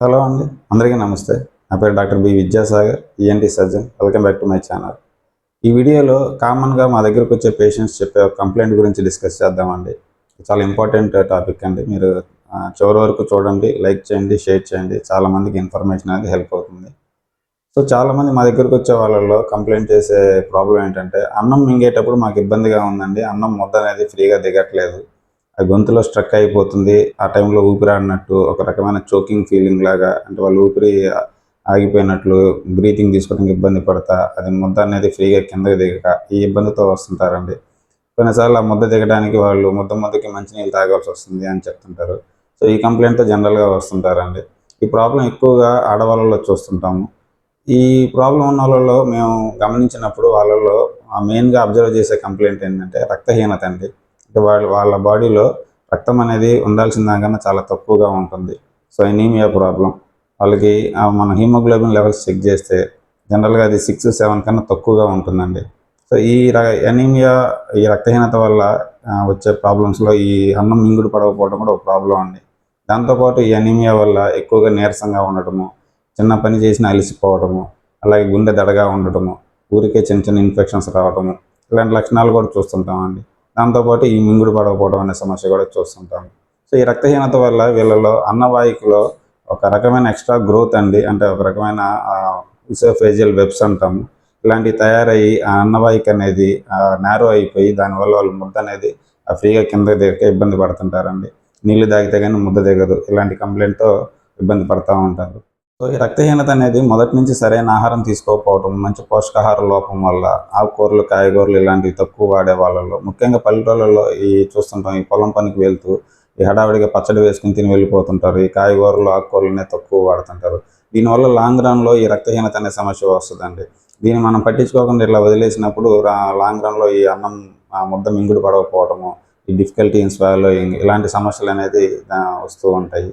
Hello అండి, అందరికీ నమస్తే. నా పేరు doctor B Vidyasagar, ENT surgeon. Welcome back to my channel. ఈ వీడియోలో కామన్గా మా దగ్గరకు వచ్చే పేషెంట్స్ చెప్పే ఒక కంప్లైంట్ గురించి డిస్కస్ చేద్దామండి. చాలా ఇంపార్టెంట్ టాపిక్ అండి. మీరు చివరి వరకు చూడండి, లైక్ చేయండి, షేర్ చేయండి. చాలామందికి ఇన్ఫర్మేషన్ అనేది హెల్ప్ అవుతుంది. సో చాలామంది మా దగ్గరకు వచ్చే వాళ్ళలో కంప్లైంట్ చేసే ప్రాబ్లం ఏంటంటే, అన్నం మింగేటప్పుడు మాకు ఇబ్బందిగా ఉందండి, అన్నం ముద్ద అనేది ఫ్రీగా దిగట్లేదు, ఆ గొంతులో స్ట్రక్ అయిపోతుంది, ఆ టైంలో ఊపిరాడినట్టు ఒక రకమైన చోకింగ్ ఫీలింగ్ లాగా, అంటే వాళ్ళు ఊపిరి ఆగిపోయినట్లు, బ్రీతింగ్ తీసుకోవడానికి ఇబ్బంది పడతా, అది ముద్ద అనేది ఫ్రీగా కిందకి దిగక ఈ ఇబ్బందితో వస్తుంటారండి. కొన్నిసార్లు ఆ ముద్ద దిగడానికి వాళ్ళు ముద్దకి మంచినీళ్ళు తాగాల్సి వస్తుంది అని చెప్తుంటారు. సో ఈ కంప్లైంట్తో జనరల్గా వస్తుంటారండి. ఈ ప్రాబ్లం ఎక్కువగా ఆడవాళ్ళలో చూస్తుంటాము. ఈ ప్రాబ్లం ఉన్న వాళ్ళలో మేము గమనించినప్పుడు వాళ్ళలో మెయిన్గా అబ్జర్వ్ చేసే కంప్లైంట్ ఏంటంటే రక్తహీనత అండి. అంటే వాళ్ళ బాడీలో రక్తం అనేది ఉండాల్సిన దానికన్నా చాలా తక్కువగా ఉంటుంది. సో ఎనీమియా ప్రాబ్లం వాళ్ళకి మన హీమోగ్లోబిన్ లెవెల్స్ చెక్ చేస్తే జనరల్గా అది 6-7 కన్నా తక్కువగా ఉంటుందండి. సో ఎనీమియా, ఈ రక్తహీనత వల్ల వచ్చే ప్రాబ్లమ్స్లో ఈ అన్నం మింగుడు పడకపోవడం కూడా ఒక ప్రాబ్లం అండి. దాంతోపాటు ఈ ఎనీమియా వల్ల ఎక్కువగా నీరసంగా ఉండటము, చిన్న పని చేసినా అలసిపోవడము, అలాగే గుండె దడగా ఉండటము, ఊరికే చిన్న చిన్న ఇన్ఫెక్షన్స్ రావడము, ఇలాంటి లక్షణాలు కూడా చూస్తుంటామండి. దాంతోపాటు ఈ మింగుడు పడకపోవడం అనే సమస్య కూడా చూస్తుంటాము. సో ఈ రక్తహీనత వల్ల వీళ్ళలో అన్నవాహికలో ఒక రకమైన ఎక్స్ట్రా గ్రోత్ అండి, అంటే ఒక రకమైన ఈసోఫేజియల్ వెబ్స్ అంటాము, ఇలాంటివి తయారయ్యి ఆ అన్నవాహిక అనేది నేరో అయిపోయి దానివల్ల వాళ్ళు ముద్ద అనేది ఫ్రీగా కింద దిగక ఇబ్బంది పడుతుంటారండి. నీళ్లు తాగితే కానీ ముద్ద దిగదు, ఇలాంటి కంప్లైంట్తో ఇబ్బంది పడుతూ ఉంటారు. సో ఈ రక్తహీనత అనేది మొదటి నుంచి సరైన ఆహారం తీసుకోకపోవడం, మంచి పోషకాహార లోపం వల్ల, ఆకుకూరలు, కాయగూరలు ఇలాంటివి తక్కువ వాడే వాళ్ళలో, ముఖ్యంగా పల్లెటూళ్ళలో చూస్తుంటాం, ఈ పొలం పనికి వెళ్తూ ఈ హడావిడిగా పచ్చడి వేసుకుని తిని వెళ్ళిపోతుంటారు, ఈ కాయగూరలు, ఆకుకూరలనే తక్కువ వాడుతుంటారు. దీనివల్ల లాంగ్ రన్లో ఈ రక్తహీనత అనే సమస్య వస్తుందండి. దీన్ని మనం పట్టించుకోకుండా ఇట్లా వదిలేసినప్పుడు లాంగ్ రన్లో ఈ అన్నం ముద్ద మింగుడు పడకపోవడము, ఈ డిఫికల్టీ ఇన్ స్వాలోయింగ్ ఇలాంటి సమస్యలు అనేది వస్తూ ఉంటాయి.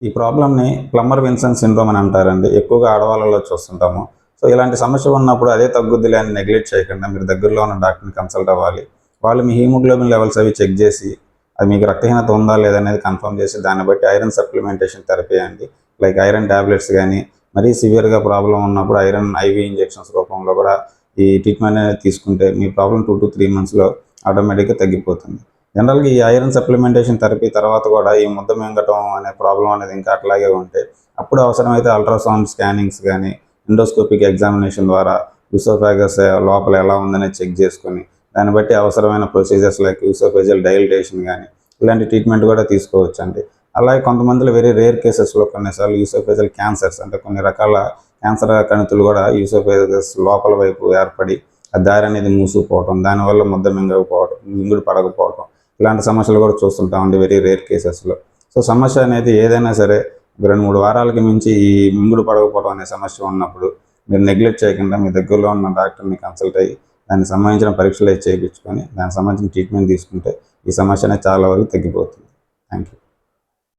ఈ ప్రాబ్లమ్ని ప్లమ్మర్ విన్సన్ సిండ్రోమ్ అని అంటారండి. ఎక్కువగా ఆడవాళ్ళలో చూస్తుంటాము. సో ఇలాంటి సమస్య ఉన్నప్పుడు అదే తగ్గుద్దిలే అని నెగ్లెక్ట్ చేయకుండా మీరు దగ్గరలో ఉన్న డాక్టర్ని కన్సల్ట్ అవ్వాలి. వాళ్ళు మీ హీమోగ్లోబిన్ లెవెల్స్ అవి చెక్ చేసి అది మీకు రక్తహీనత ఉందా లేదనేది కన్ఫర్మ్ చేసి దాన్ని బట్టి ఐరన్ సప్లిమెంటేషన్ థెరపీ అండి, లైక్ ఐరన్ ట్యాబ్లెట్స్ కానీ, మరీ సివియర్గా ప్రాబ్లం ఉన్నప్పుడు ఐరన్ ఐవీ ఇంజెక్షన్స్ రూపంలో కూడా ఈ ట్రీట్మెంట్ అనేది తీసుకుంటే మీ ప్రాబ్లం 2 to 3 మంత్స్లో ఆటోమేటిక్గా తగ్గిపోతుంది. జనరల్గా ఈ ఐరన్ సప్లిమెంటేషన్ థెరపీ తర్వాత కూడా ఈ ముద్ద మింగటం అనే ప్రాబ్లం అనేది ఇంకా అట్లాగే ఉంటే అప్పుడు అవసరమైతే అల్ట్రాసౌండ్ స్కానింగ్స్ కానీ, ఎండోస్కోపిక్ ఎగ్జామినేషన్ ద్వారా యూసోఫాగస్ లోపల ఎలా ఉందనే చెక్ చేసుకొని దాన్ని బట్టి అవసరమైన ప్రొసీజర్స్ లైక్ యూసోఫేజియల్ డైలిటేషన్ కానీ ఇలాంటి ట్రీట్మెంట్ కూడా తీసుకోవచ్చండి. అలాగే కొంతమందిలో వెరీ రేర్ కేసెస్లో కొన్నిసార్లు యూసోఫేజియల్ క్యాన్సర్స్, అంటే కొన్ని రకాల క్యాన్సర్ కణితులు కూడా యూసోఫేగస్ లోపల వైపు ఏర్పడి ఆ దారి అనేది మూసుకుపోవడం, దానివల్ల ముద్ద మింగుడు పడకపోవడం, ఇలాంటి సమస్యలు కూడా చూస్తుంటామండి వెరీ రేర్ కేసెస్లో. సో సమస్య అనేది ఏదైనా సరే 2-3 వారాలకి మించి ఈ మింగుడు పడకపోవడం అనే సమస్య ఉన్నప్పుడు మీరు నెగ్లెక్ట్ చేయకుండా మీ దగ్గరలో ఉన్న డాక్టర్ని కన్సల్ట్ అయ్యి దానికి సంబంధించిన పరీక్షలు చేయించుకొని దానికి సంబంధించిన ట్రీట్మెంట్ తీసుకుంటే ఈ సమస్య అనేది చాలా వరకు తగ్గిపోతుంది. Thank you.